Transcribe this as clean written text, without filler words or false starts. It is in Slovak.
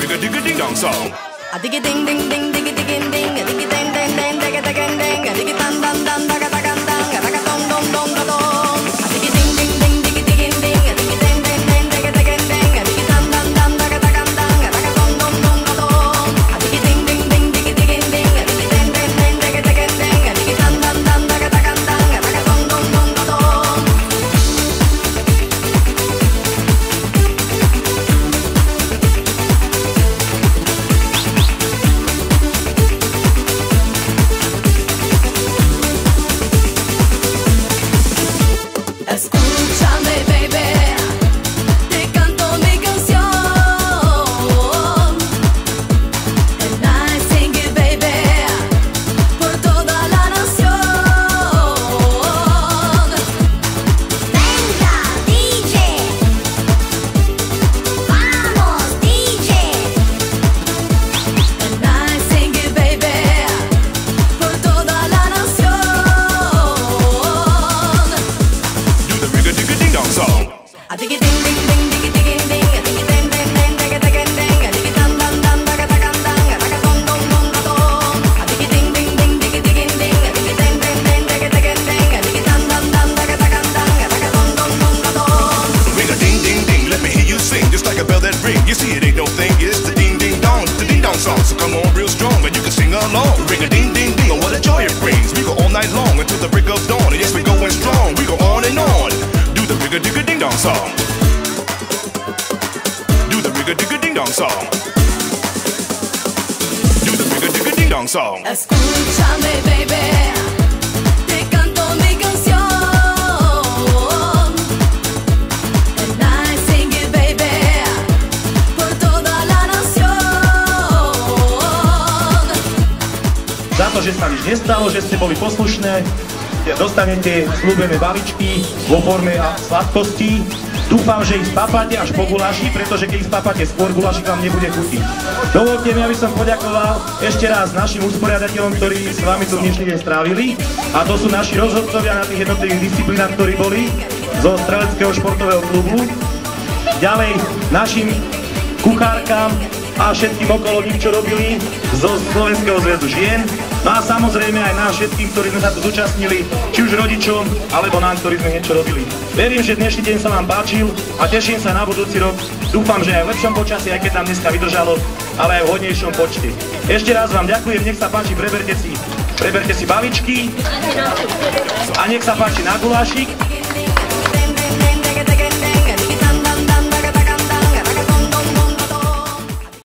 rigga digga ding dong song. A digga ding ding ding digga diggin ding, a digga ding ding ding digga diggin ding, a digga dan dan dan daga daga dang, a daga dong dong dong da dong. A digga ding ding ding digga diggin ding, a digga ding ding ding digga diggin ding, a digga dan dan dan daga daga dang, a daga dong dong dong da dong. A digga ding ding ding digga diggin ding, a digga ding ding ding digga diggin ding, a digga dan dan dan daga daga dang, a daga dong dong dong da dong. Escúchame, baby, te canto mi canción. And I sing it, baby, por toda la nación. Venga, DJ. Vamos, DJ. And I sing it, baby, por toda la nación. Do the rigga digga ding dong song. A digga ding ding ding digga diggin ding, a digga ding ding ding digga diggin ding, a digga dan dan dan daga daga dang, a daga dong dong dong da dong. A digga ding ding ding digga diggin ding, a digga ding ding ding digga diggin ding, a digga dan dan dan daga daga dang, a daga dong dong dong da dong. Rigga ding ding ding, let me hear you sing, just like a bell that ring. You see it ain't no thing, it's the ding ding dong, the ding dong song. So come on real strong and you can sing along. Rigga ding ding ding, oh what a joy it brings. We go all night long until the break of dawn. And yes, we going strong, we go on and on. Do the rigga digga ding dong song. Do the rigga digga ding dong song. Do the rigga digga ding dong song. Escúchame, baby, te canto mi canción. And I sing it, baby, por toda la nación. Za to, že sa nič nestalo, že ste boli poslušné, dostanete slúbené balíčky vo forme sladkostí. Dúfam, že ich spapáte až po guláši, pretože keď ich spapáte skôr, gulášik vám nebude chutiť. Dovolte mi, aby som poďakoval ešte raz našim usporiadateľom, ktorí s vami tu dnešný deň strávili. A to sú naši rozhodcovia na tých jednotlivých disciplínach, ktorí boli zo Streleckého športového klubu. Ďalej našim kuchárkam a všetkým okolo nich, čo robili zo Slovenského zväzu žien. No a samozrejme aj nám všetkým, ktorí sme sa tu zúčastnili, či už rodičom, alebo nám, ktorí sme niečo robili. Verím, že dnešný deň sa vám páčil a teším sa na budúci rok. Dúfam, že aj v lepšom počasí, aj keď nám dneska vydržalo, ale aj v hodnejšom počte. Ešte raz vám ďakujem, nech sa páči, preberte si balíčky a nech sa páči na gulášik.